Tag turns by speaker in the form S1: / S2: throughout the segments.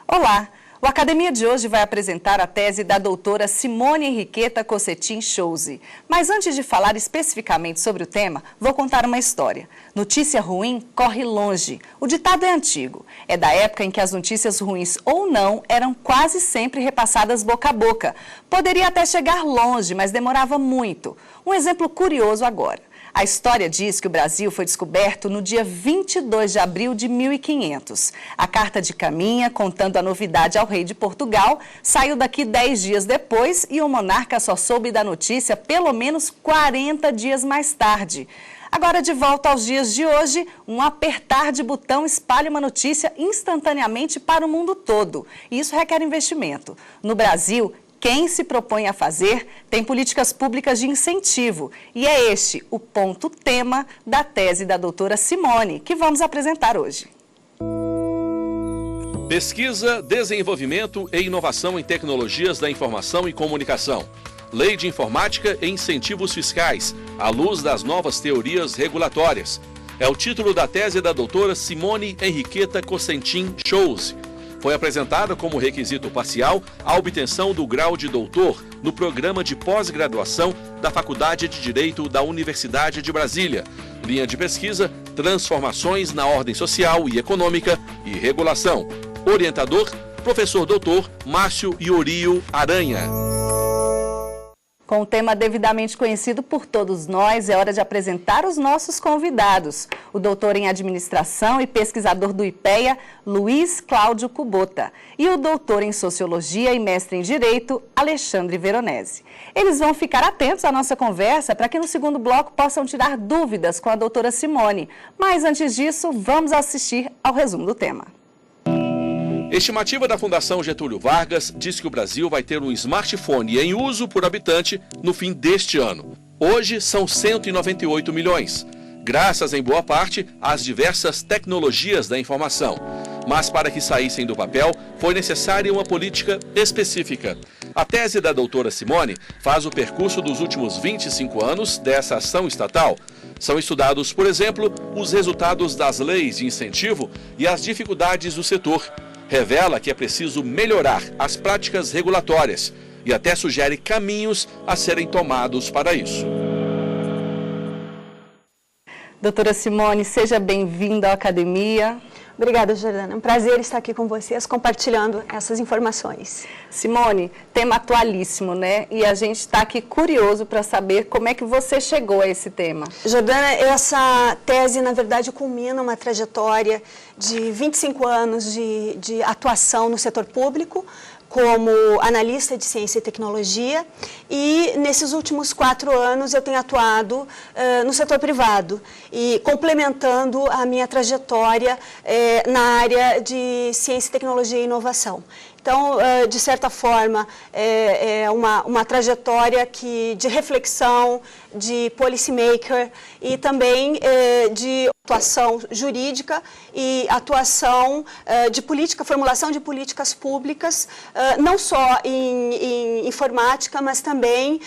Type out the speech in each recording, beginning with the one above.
S1: Olá! O Academia de hoje vai apresentar a tese da doutora Simone Henriqueta Cossetin Chouzi. Mas antes de falar especificamente sobre o tema, vou contar uma história. Notícia ruim corre longe. O ditado é antigo. É da época em que as notícias ruins ou não eram quase sempre repassadas boca a boca. Poderia até chegar longe, mas demorava muito. Um exemplo curioso agora. A história diz que o Brasil foi descoberto no dia 22 de abril de 1500. A carta de caminha, contando a novidade ao rei de Portugal, saiu daqui 10 dias depois e o monarca só soube da notícia pelo menos 40 dias mais tarde. Agora, de volta aos dias de hoje, um apertar de botão espalha uma notícia instantaneamente para o mundo todo. E isso requer investimento. No Brasil, quem se propõe a fazer tem políticas públicas de incentivo. E é este o ponto-tema da tese da doutora Simone, que vamos apresentar hoje.
S2: Pesquisa, desenvolvimento e inovação em tecnologias da informação e comunicação. Lei de informática e incentivos fiscais, à luz das novas teorias regulatórias. É o título da tese da doutora Simone Henriqueta Cossetin Chouzi. Foi apresentada como requisito parcial a obtenção do grau de doutor no programa de pós-graduação da Faculdade de Direito da Universidade de Brasília. Linha de pesquisa, transformações na ordem social e econômica e regulação. Orientador, professor doutor Márcio Iorio Aranha.
S1: Com o tema devidamente conhecido por todos nós, é hora de apresentar os nossos convidados. O doutor em administração e pesquisador do IPEA, Luiz Cláudio Kubota. E o doutor em sociologia e mestre em direito, Alexandre Veronese. Eles vão ficar atentos à nossa conversa para que no segundo bloco possam tirar dúvidas com a doutora Simone. Mas antes disso, vamos assistir ao resumo do tema.
S2: Estimativa da Fundação Getúlio Vargas diz que o Brasil vai ter um smartphone em uso por habitante no fim deste ano. Hoje são 198 milhões, graças em boa parte às diversas tecnologias da informação. Mas para que saíssem do papel, foi necessária uma política específica. A tese da doutora Simone faz o percurso dos últimos 25 anos dessa ação estatal. São estudados, por exemplo, os resultados das leis de incentivo e as dificuldades do setor. Revela que é preciso melhorar as práticas regulatórias e até sugere caminhos a serem tomados para isso.
S1: Doutora Simone, seja bem-vinda à Academia.
S3: Obrigada, Jordana. É um prazer estar aqui com vocês, compartilhando essas informações.
S1: Simone, tema atualíssimo, né? E a gente está aqui curioso para saber como é que você chegou a esse tema.
S3: Jordana, essa tese, na verdade, culmina uma trajetória de 25 anos de atuação no setor público, como analista de ciência e tecnologia, e nesses últimos 4 anos eu tenho atuado no setor privado e complementando a minha trajetória na área de ciência, tecnologia e inovação. Então, de certa forma, é uma trajetória de reflexão, de policymaker e também de atuação jurídica e atuação de política, formulação de políticas públicas, não só em informática, mas também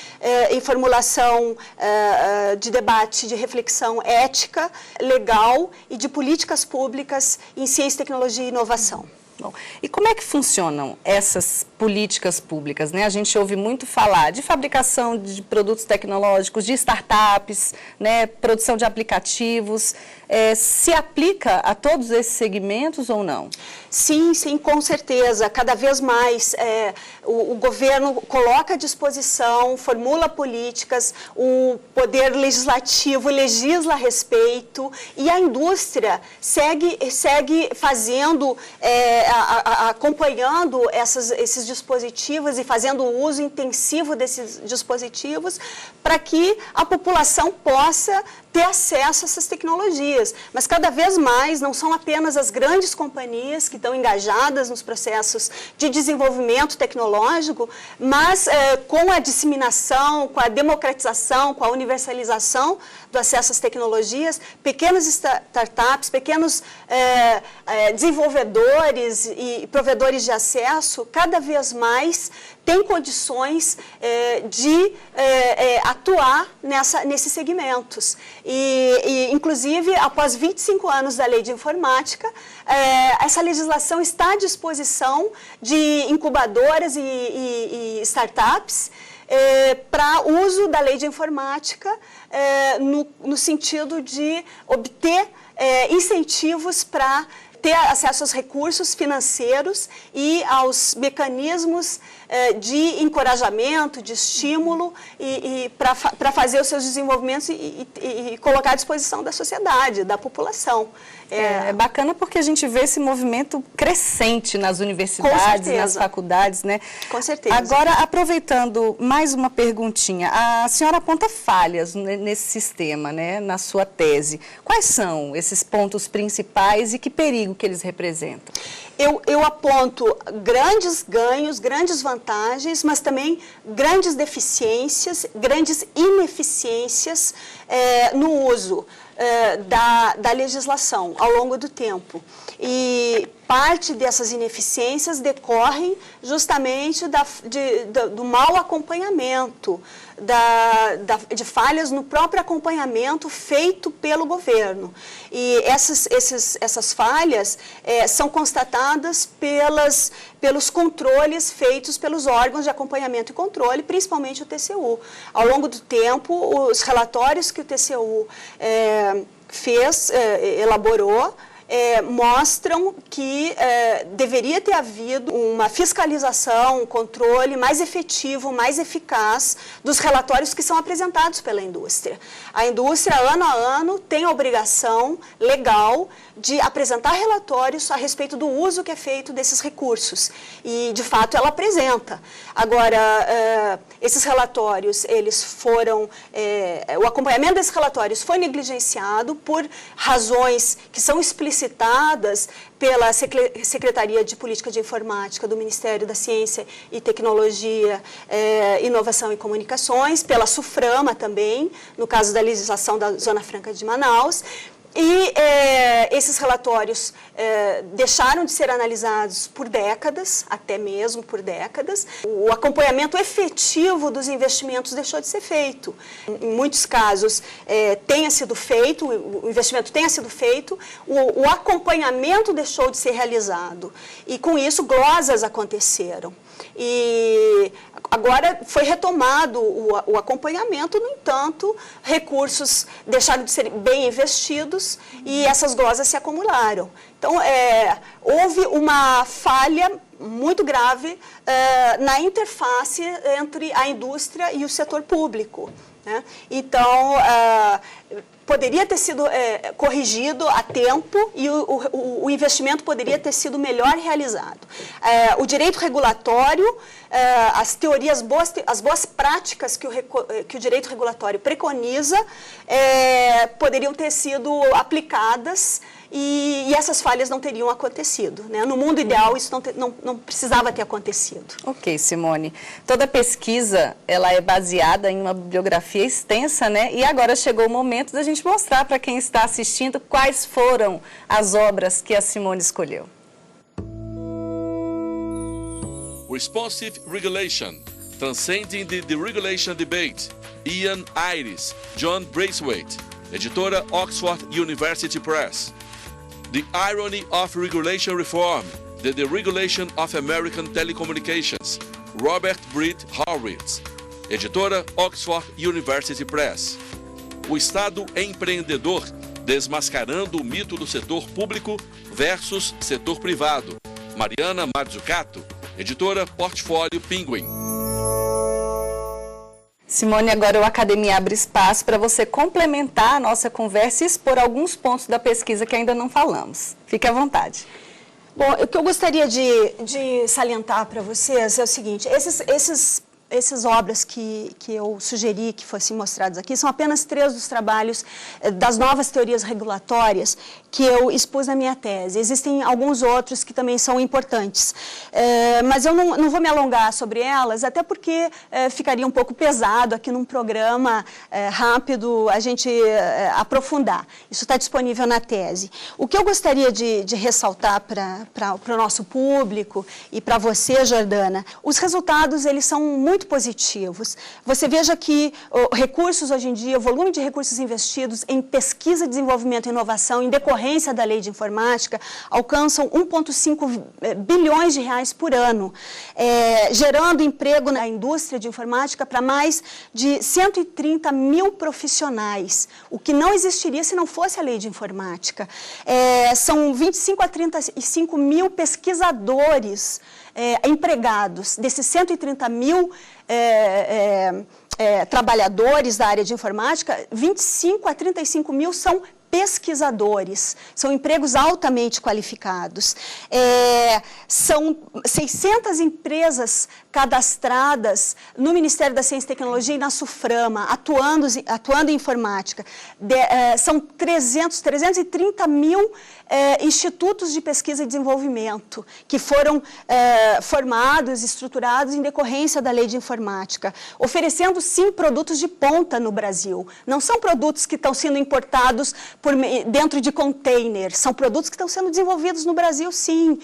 S3: em formulação de debate, de reflexão ética, legal e de políticas públicas em ciência, tecnologia e inovação.
S1: Bom, e como é que funcionam essas políticas públicas, né? A gente ouve muito falar de fabricação de produtos tecnológicos, de startups, né? Produção de aplicativos. Se aplica a todos esses segmentos ou não?
S3: Sim, sim, com certeza. Cada vez mais o governo coloca à disposição, formula políticas, o poder legislativo legisla a respeito e a indústria segue fazendo, acompanhando esses dispositivos e fazendo uso intensivo desses dispositivos para que a população possa ter acesso a essas tecnologias. Mas cada vez mais não são apenas as grandes companhias que estão engajadas nos processos de desenvolvimento tecnológico, mas com a disseminação, com a democratização, com a universalização do acesso às tecnologias, pequenas startups, pequenos desenvolvedores e provedores de acesso, cada vez mais têm condições atuar nesses segmentos. E, inclusive, a após 25 anos da Lei de Informática, essa legislação está à disposição de incubadoras e startups para uso da Lei de Informática no sentido de obter incentivos para ter acesso aos recursos financeiros e aos mecanismos de encorajamento, de estímulo e para fazer os seus desenvolvimentos e colocar à disposição da sociedade, da população.
S1: É bacana porque a gente vê esse movimento crescente nas universidades, nas faculdades, né?
S3: Com certeza.
S1: Agora, aproveitando mais uma perguntinha, a senhora aponta falhas nesse sistema, né, na sua tese. Quais são esses pontos principais e que perigo que eles representam?
S3: Eu aponto grandes ganhos, grandes vantagens, mas também grandes deficiências, grandes ineficiências no uso da legislação ao longo do tempo. E parte dessas ineficiências decorrem justamente do mau acompanhamento, de falhas no próprio acompanhamento feito pelo governo. E essas falhas são constatadas pelos controles feitos pelos órgãos de acompanhamento e controle, principalmente o TCU. Ao longo do tempo, os relatórios que o TCU elaborou, mostram que deveria ter havido uma fiscalização, um controle mais efetivo, mais eficaz dos relatórios que são apresentados pela indústria. A indústria, ano a ano, tem a obrigação legal de apresentar relatórios a respeito do uso que é feito desses recursos. E, de fato, ela apresenta. Agora, esses relatórios, o acompanhamento desses relatórios foi negligenciado por razões que são explicitadas pela Secretaria de Política de Informática do Ministério da Ciência e Tecnologia, Inovação e Comunicações, pela SUFRAMA também, no caso da legislação da Zona Franca de Manaus. E esses relatórios deixaram de ser analisados por décadas, até mesmo por décadas. O acompanhamento efetivo dos investimentos deixou de ser feito. Em muitos casos tenha sido feito, o investimento tenha sido feito, o acompanhamento deixou de ser realizado. E com isso glosas aconteceram. E agora foi retomado o acompanhamento, no entanto, recursos deixaram de ser bem investidos e essas glosas se acumularam. Então, houve uma falha muito grave na interface entre a indústria e o setor público, né? Então, poderia ter sido corrigido a tempo e o investimento poderia ter sido melhor realizado. O direito regulatório, as boas práticas que o direito regulatório preconiza poderiam ter sido aplicadas e essas falhas não teriam acontecido, né? No mundo ideal, isso não precisava ter acontecido.
S1: Ok, Simone. Toda pesquisa, ela é baseada em uma bibliografia extensa, né? E agora chegou o momento da gente mostrar para quem está assistindo quais foram as obras que a Simone escolheu.
S2: Responsive Regulation, Transcending the Deregulation Debate, Ian Iris, John Braithwaite, editora Oxford University Press. The Irony of Regulation Reform, The Deregulation of American Telecommunications, Robert Britt Horwitz, editora Oxford University Press. O Estado empreendedor, desmascarando o mito do setor público versus setor privado, Mariana Mazzucato, editora Portfólio Penguin.
S1: Simone, agora o Academia abre espaço para você complementar a nossa conversa e expor alguns pontos da pesquisa que ainda não falamos. Fique à vontade.
S3: Bom, o que eu gostaria de salientar para vocês é o seguinte: essas obras que eu sugeri que fossem mostradas aqui são apenas 3 dos trabalhos das novas teorias regulatórias que eu expus na minha tese. Existem alguns outros que também são importantes, mas eu não vou me alongar sobre elas, até porque ficaria um pouco pesado aqui num programa rápido a gente aprofundar. Isso está disponível na tese. O que eu gostaria de ressaltar para o nosso público e para você, Jordana, os resultados eles são muito muito positivos. Você veja que recursos hoje em dia, o volume de recursos investidos em pesquisa, desenvolvimento e inovação, em decorrência da lei de informática, alcançam 1,5 bilhões de reais por ano, gerando emprego na indústria de informática para mais de 130 mil profissionais, o que não existiria se não fosse a lei de informática. São 25 a 35 mil pesquisadores empregados. Desses 130 mil trabalhadores da área de informática, 25 a 35 mil são pesquisadores, são empregos altamente qualificados. São 600 empresas cadastradas no Ministério da Ciência e Tecnologia e na SUFRAMA, atuando em informática. São 330 mil institutos de pesquisa e desenvolvimento que foram formados, estruturados em decorrência da lei de informática, oferecendo, sim, produtos de ponta no Brasil. Não são produtos que estão sendo importados dentro de containers, são produtos que estão sendo desenvolvidos no Brasil, sim.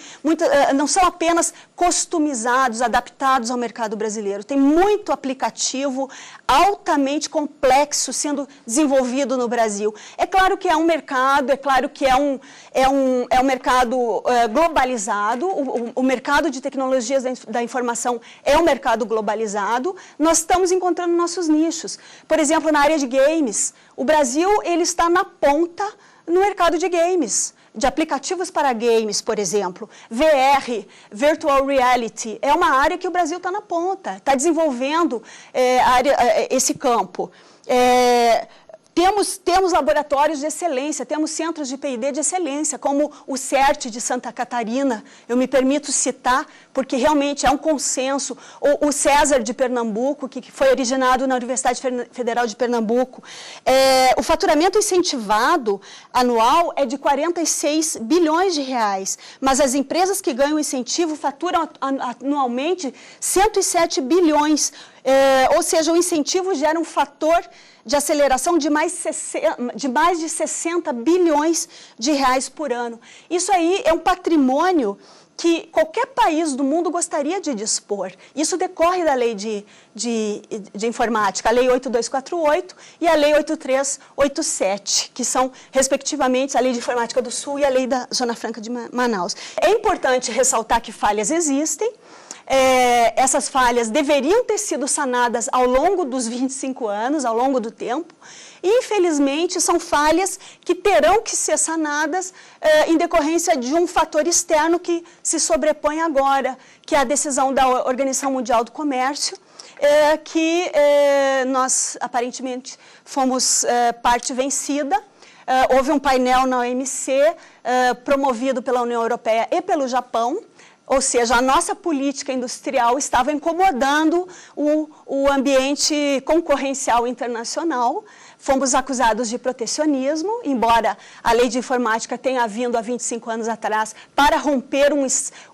S3: Não são apenas customizados, adaptados ao mercado brasileiro. Tem muito aplicativo altamente complexo sendo desenvolvido no Brasil. É claro que é um mercado, é claro que é um mercado globalizado, o mercado de tecnologias da informação é um mercado globalizado. Nós estamos encontrando nossos nichos. Por exemplo, na área de games, o Brasil ele está na ponta no mercado de games, de aplicativos para games, por exemplo. VR, Virtual Reality, é uma área que o Brasil está na ponta, está desenvolvendo esse campo. Temos laboratórios de excelência, temos centros de P&D de excelência, como o CERT de Santa Catarina, eu me permito citar, porque realmente é um consenso, o César de Pernambuco, que foi originado na Universidade Federal de Pernambuco. O faturamento incentivado anual é de 46 bilhões de reais, mas as empresas que ganham incentivo faturam anualmente 107 bilhões, ou seja, o incentivo gera um fator de aceleração de mais de 60 bilhões de reais por ano. Isso aí é um patrimônio que qualquer país do mundo gostaria de dispor. Isso decorre da lei de informática, a lei 8248 e a lei 8387, que são, respectivamente, a lei de informática do Sul e a lei da Zona Franca de Manaus. É importante ressaltar que falhas existem. Essas falhas deveriam ter sido sanadas ao longo dos 25 anos, ao longo do tempo, e, infelizmente, são falhas que terão que ser sanadas em decorrência de um fator externo que se sobrepõe agora, que é a decisão da Organização Mundial do Comércio, que nós, aparentemente, fomos parte vencida. Houve um painel na OMC, promovido pela União Europeia e pelo Japão. Ou seja, a nossa política industrial estava incomodando o ambiente concorrencial internacional. Fomos acusados de protecionismo, embora a lei de informática tenha vindo há 25 anos atrás para romper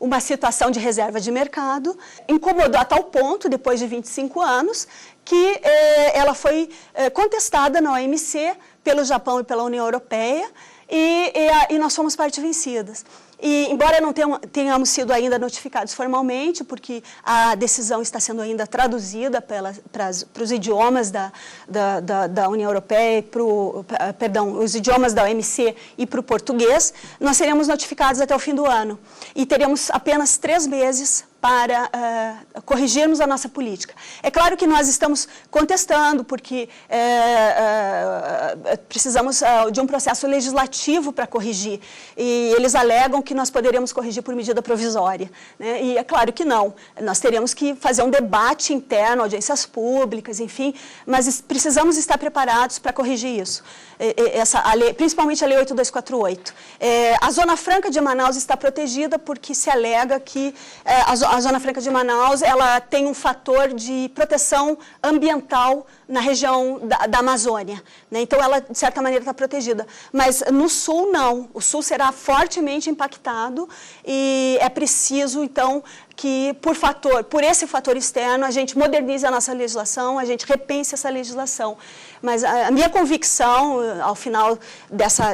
S3: uma situação de reserva de mercado. Incomodou a tal ponto, depois de 25 anos, que ela foi contestada na OMC pelo Japão e pela União Europeia, e nós fomos parte vencidas. E, embora não tenhamos sido ainda notificados formalmente, porque a decisão está sendo ainda traduzida para os idiomas da União Europeia, os idiomas da OMC e para o português, nós seremos notificados até o fim do ano. E teremos apenas 3 meses para corrigirmos a nossa política. É claro que nós estamos contestando, porque precisamos de um processo legislativo para corrigir, e eles alegam que nós poderemos corrigir por medida provisória, né? E é claro que não, nós teremos que fazer um debate interno, audiências públicas, enfim, mas precisamos estar preparados para corrigir isso, principalmente a lei 8248. A Zona Franca de Manaus está protegida porque se alega que a Zona Franca de Manaus ela tem um fator de proteção ambiental na região da Amazônia, né? Então ela, de certa maneira, está protegida. Mas no Sul, não. O Sul será fortemente impactado e é preciso, então, que, por esse fator externo, a gente modernize a nossa legislação, a gente repense essa legislação. Mas a minha convicção, ao final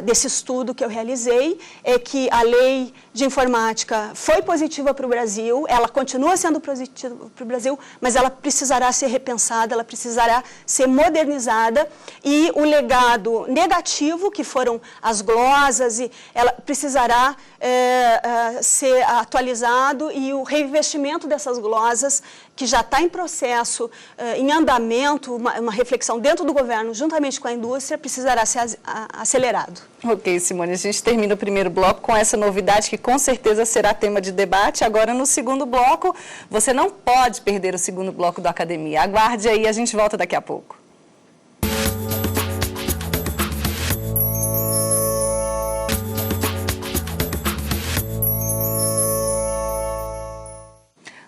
S3: desse estudo que eu realizei, é que a lei de informática foi positiva para o Brasil, ela continua sendo positiva para o Brasil, mas ela precisará ser repensada, ela precisará ser modernizada, e o legado negativo, que foram as glosas, ela precisará ser atualizado, e o reinvestimento dessas glosas, que já está em processo, em andamento, uma reflexão dentro do governo, juntamente com a indústria, precisará ser acelerado.
S1: Ok, Simone, a gente termina o primeiro bloco com essa novidade que com certeza será tema de debate. Agora, no segundo bloco, você não pode perder o segundo bloco do Academia. Aguarde aí, a gente volta daqui a pouco.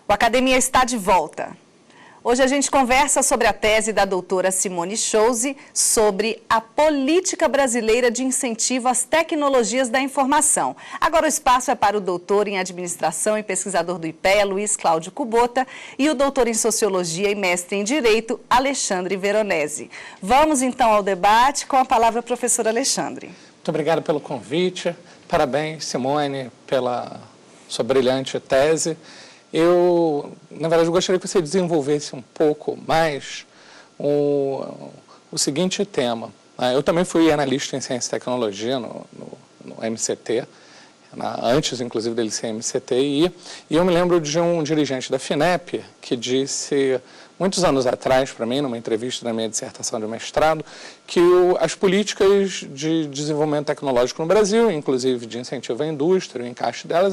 S1: O Academia está de volta. Hoje a gente conversa sobre a tese da doutora Simone Chouzi sobre a política brasileira de incentivo às tecnologias da informação. Agora o espaço é para o doutor em administração e pesquisador do IPEA, Luiz Cláudio Kubota, e o doutor em sociologia e mestre em direito, Alexandre Veronese. Vamos então ao debate com a palavra professor Alexandre.
S4: Muito obrigado pelo convite. Parabéns, Simone, pela sua brilhante tese. Eu, na verdade, gostaria que você desenvolvesse um pouco mais o seguinte tema. Eu também fui analista em ciência e tecnologia no MCT, antes, inclusive, dele ser MCT, e eu me lembro de um dirigente da FINEP que disse, muitos anos atrás, para mim, numa entrevista da minha dissertação de mestrado, que as políticas de desenvolvimento tecnológico no Brasil, inclusive de incentivo à indústria, o encaixe delas,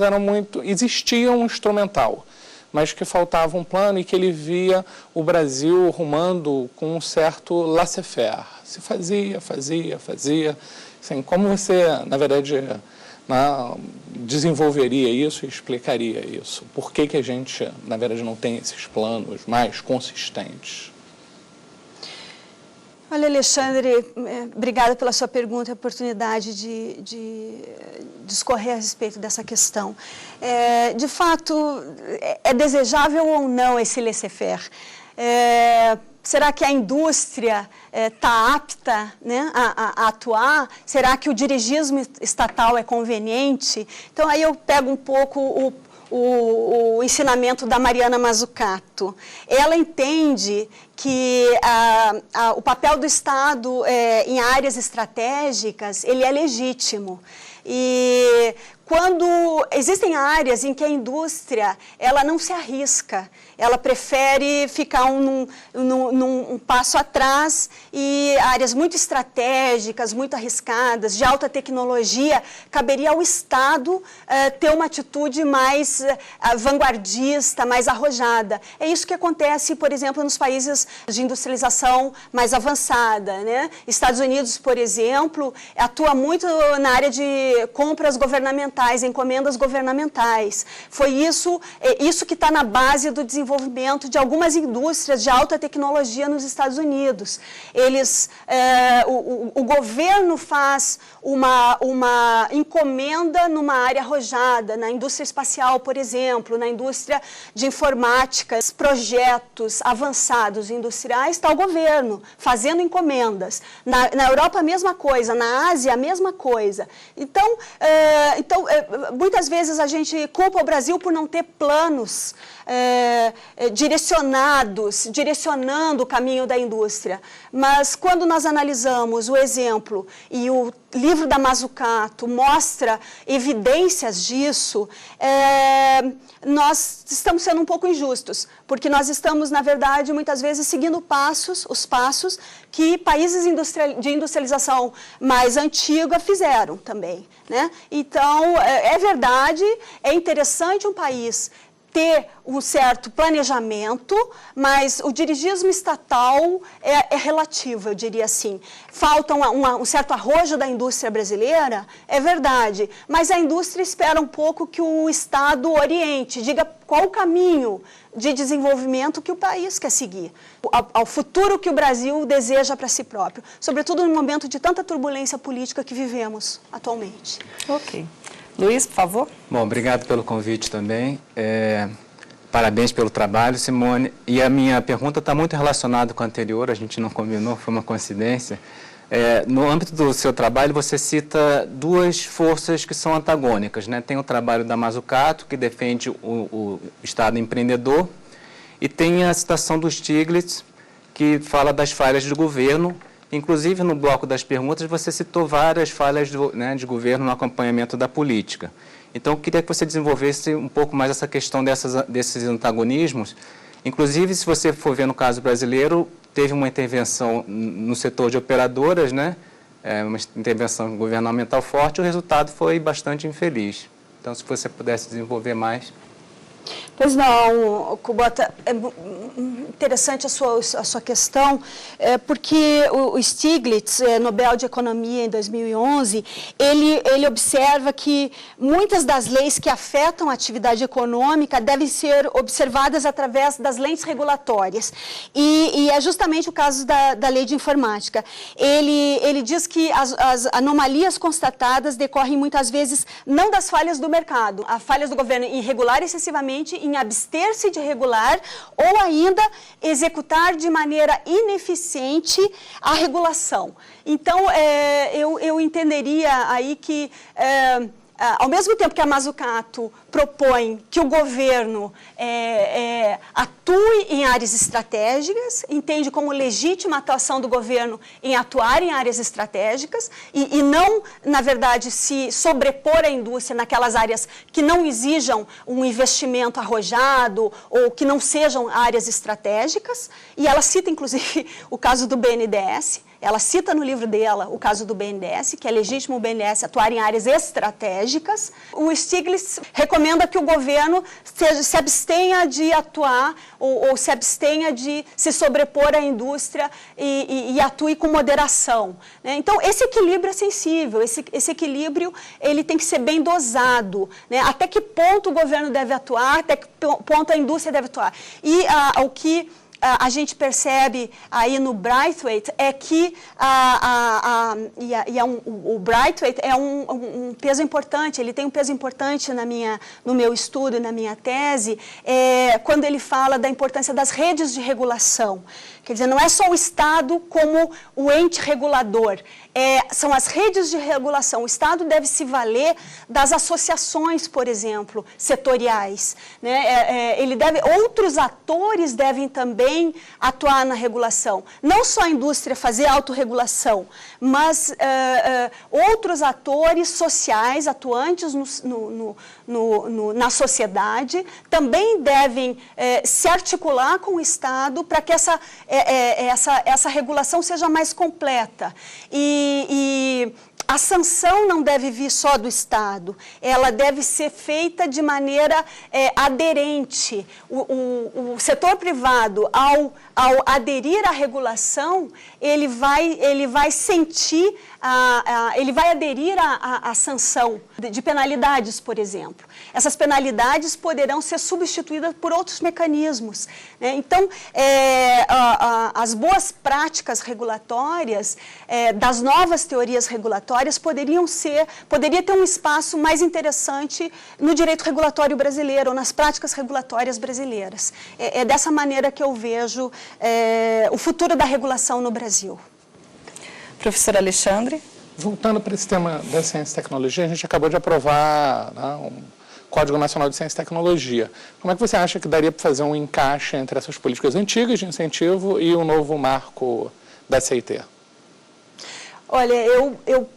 S4: existiam um instrumental, mas que faltava um plano, e que ele via o Brasil rumando com um certo laissez-faire. Se fazia. Assim, como você, na verdade, desenvolveria isso e explicaria isso? Por que a gente, na verdade, não tem esses planos mais consistentes?
S3: Olha, Alexandre, obrigada pela sua pergunta e a oportunidade de discorrer a respeito dessa questão. De fato, é desejável ou não esse laissez-faire? Será que a indústria está apta, né, a atuar? Será que o dirigismo estatal é conveniente? Então, aí eu pego um pouco o ensinamento da Mariana Mazzucato. Ela entende que o papel do Estado em áreas estratégicas, ele é legítimo. E quando existem áreas em que a indústria ela não se arrisca, ela prefere ficar num passo atrás, e áreas muito estratégicas, muito arriscadas, de alta tecnologia, caberia ao Estado ter uma atitude mais vanguardista, mais arrojada. É isso que acontece, por exemplo, nos países de industrialização mais avançada, né? Estados Unidos, por exemplo, atua muito na área de compras governamentais, encomendas governamentais. Foi isso que está na base do desenvolvimento de algumas indústrias de alta tecnologia nos Estados Unidos. O governo faz uma encomenda numa área arrojada, na indústria espacial, por exemplo, na indústria de informática, projetos avançados industriais, está o governo fazendo encomendas. Na Europa, a mesma coisa, na Ásia, a mesma coisa. Então, muitas vezes a gente culpa o Brasil por não ter planos direcionando o caminho da indústria. Mas quando nós analisamos o exemplo, e o livro da Mazzucato mostra evidências disso, nós estamos sendo um pouco injustos, porque nós estamos, na verdade, muitas vezes seguindo os passos que países de industrialização mais antiga fizeram também, né? Então, é verdade, é interessante um país ter um certo planejamento, mas o dirigismo estatal é relativo, eu diria assim. Falta um certo arrojo da indústria brasileira, é verdade, mas a indústria espera um pouco que o Estado oriente, diga qual o caminho de desenvolvimento que o país quer seguir, ao futuro que o Brasil deseja para si próprio, sobretudo no momento de tanta turbulência política que vivemos atualmente.
S1: Ok. Luiz, por favor.
S5: Bom, obrigado pelo convite também. Parabéns pelo trabalho, Simone. E a minha pergunta está muito relacionada com a anterior, a gente não combinou, foi uma coincidência. No âmbito do seu trabalho, você cita duas forças que são antagônicas, né? Tem o trabalho da Mazzucato, que defende o Estado empreendedor, e tem a citação do Stiglitz, que fala das falhas do governo. Inclusive, no bloco das perguntas, você citou várias falhas de governo no acompanhamento da política. Então, eu queria que você desenvolvesse um pouco mais essa questão desses antagonismos. Inclusive, se você for ver no caso brasileiro, teve uma intervenção no setor de operadoras, né? Uma intervenção governamental forte, e o resultado foi bastante infeliz. Então, se você pudesse desenvolver mais.
S3: Pois não, Kubota, é interessante a sua questão, porque o Stiglitz, Nobel de Economia em 2011, ele observa que muitas das leis que afetam a atividade econômica devem ser observadas através das lentes regulatórias. E é justamente o caso da lei de informática. Ele diz que as anomalias constatadas decorrem muitas vezes não das falhas do mercado, as falhas do governo em regular excessivamente, em abster-se de regular ou ainda executar de maneira ineficiente a regulação. Então, eu entenderia aí que, ao mesmo tempo que a Mazzucato propõe que o governo atue em áreas estratégicas, entende como legítima a atuação do governo em atuar em áreas estratégicas e não, na verdade, se sobrepor à indústria naquelas áreas que não exijam um investimento arrojado ou que não sejam áreas estratégicas. E ela cita, inclusive, o caso do BNDES. Ela cita no livro dela o caso do BNDES, que é legítimo o BNDES atuar em áreas estratégicas. O Stiglitz recomenda que o governo se abstenha de atuar ou se abstenha de se sobrepor à indústria e atue com moderação, né? Então, esse equilíbrio é sensível, esse equilíbrio ele tem que ser bem dosado, né? Até que ponto o governo deve atuar, até que ponto a indústria deve atuar. E o que a gente percebe aí no Braithwaite é que o Braithwaite é um peso importante, ele tem um peso importante no meu estudo, na minha tese, quando ele fala da importância das redes de regulação. Quer dizer, não é só o Estado como o ente regulador, são as redes de regulação. O Estado deve se valer das associações, por exemplo, setoriais, né? Outros atores devem também atuar na regulação. Não só a indústria fazer autorregulação, mas outros atores sociais atuantes na sociedade também devem se articular com o Estado para que essa regulação seja mais completa. E a sanção não deve vir só do Estado, ela deve ser feita de maneira aderente. O setor privado, ao aderir à regulação, ele vai sentir, ele vai aderir à sanção de penalidades, por exemplo. Essas penalidades poderão ser substituídas por outros mecanismos, né? Então, as boas práticas regulatórias, das novas teorias regulatórias, poderia ter um espaço mais interessante no direito regulatório brasileiro, ou nas práticas regulatórias brasileiras. É dessa maneira que eu vejo o futuro da regulação no Brasil.
S1: Professor Alexandre?
S4: Voltando para esse tema da ciência e tecnologia, a gente acabou de aprovar, né, um Código Nacional de Ciência e Tecnologia. Como é que você acha que daria para fazer um encaixe entre essas políticas antigas de incentivo e o novo marco da CIT?
S3: Olha, eu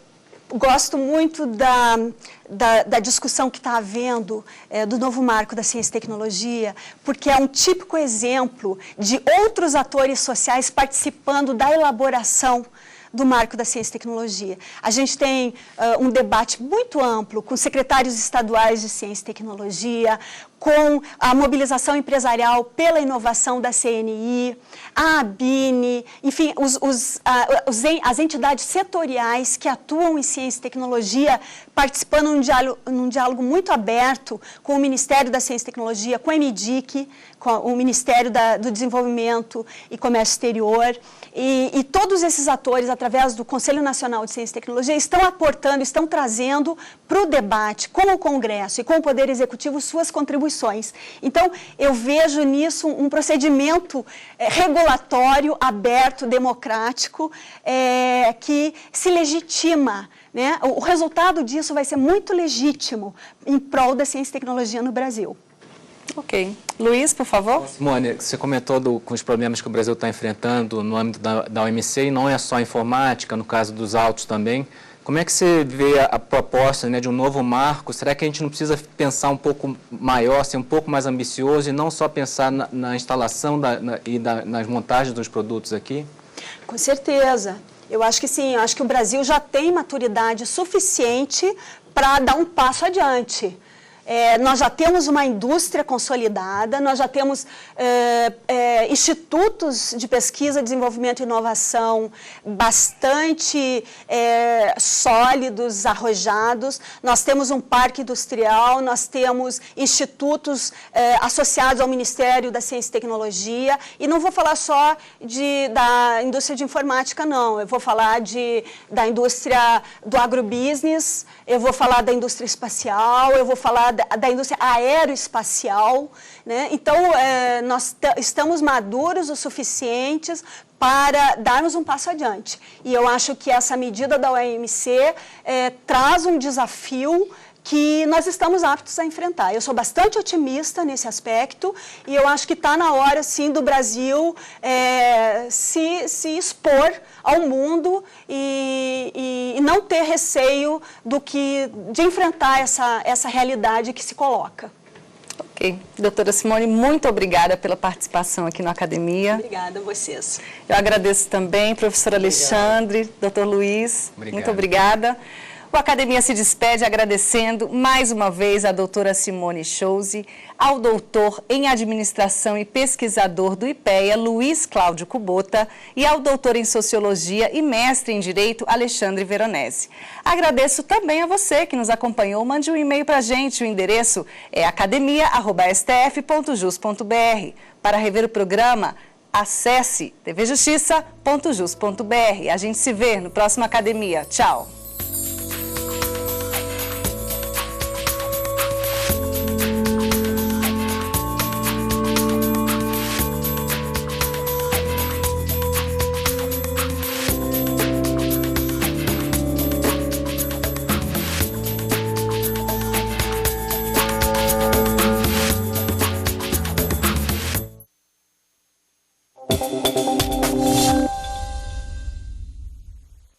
S3: gosto muito da discussão que está havendo do novo marco da ciência e tecnologia, porque é um típico exemplo de outros atores sociais participando da elaboração do marco da ciência e tecnologia. A gente tem um debate muito amplo com secretários estaduais de ciência e tecnologia, com a mobilização empresarial pela inovação da CNI, a ABINE, enfim, as entidades setoriais que atuam em ciência e tecnologia participando num diálogo muito aberto com o Ministério da Ciência e Tecnologia, com o MDIC, com o Ministério do Desenvolvimento e Comércio Exterior, e todos esses atores, através do Conselho Nacional de Ciência e Tecnologia, estão aportando, estão trazendo para o debate com o Congresso e com o Poder Executivo suas contribuições. Então, eu vejo nisso um procedimento regulatório, aberto, democrático, que se legitima, né? O resultado disso vai ser muito legítimo em prol da ciência e tecnologia no Brasil.
S1: Ok. Luiz, por favor.
S5: Simone, você comentou com os problemas que o Brasil está enfrentando no âmbito da OMC, e não é só a informática, no caso dos autos também. Como é que você vê a proposta, né, de um novo marco? Será que a gente não precisa pensar um pouco maior, ser um pouco mais ambicioso e não só pensar na instalação nas montagens dos produtos aqui?
S3: Com certeza. Eu acho que sim, eu acho que o Brasil já tem maturidade suficiente para dar um passo adiante. Nós já temos uma indústria consolidada, nós já temos institutos de pesquisa, desenvolvimento e inovação bastante sólidos, arrojados, nós temos um parque industrial, nós temos institutos associados ao Ministério da Ciência e Tecnologia, e não vou falar só da indústria de informática, não, eu vou falar da indústria do agrobusiness, eu vou falar da indústria espacial, eu vou falar da indústria aeroespacial, né? Então, nós estamos maduros o suficientes para darmos um passo adiante. E eu acho que essa medida da OMC traz um desafio que nós estamos aptos a enfrentar. Eu sou bastante otimista nesse aspecto e eu acho que está na hora, sim, do Brasil se expor ao mundo e não ter receio de enfrentar essa realidade que se coloca.
S1: Ok. Doutora Simone, muito obrigada pela participação aqui no Academia.
S3: Obrigada a vocês.
S1: Eu agradeço também, professor Alexandre, doutor Luiz, muito obrigada. O Academia se despede agradecendo mais uma vez a doutora Simone Chouzi, ao doutor em Administração e pesquisador do IPEA, Luiz Cláudio Kubota, e ao doutor em Sociologia e mestre em Direito, Alexandre Veronese. Agradeço também a você que nos acompanhou. Mande um e-mail para a gente, o endereço é academia@stf.jus.br. Para rever o programa, acesse tvjustiça.jus.br. A gente se vê no próximo Academia. Tchau!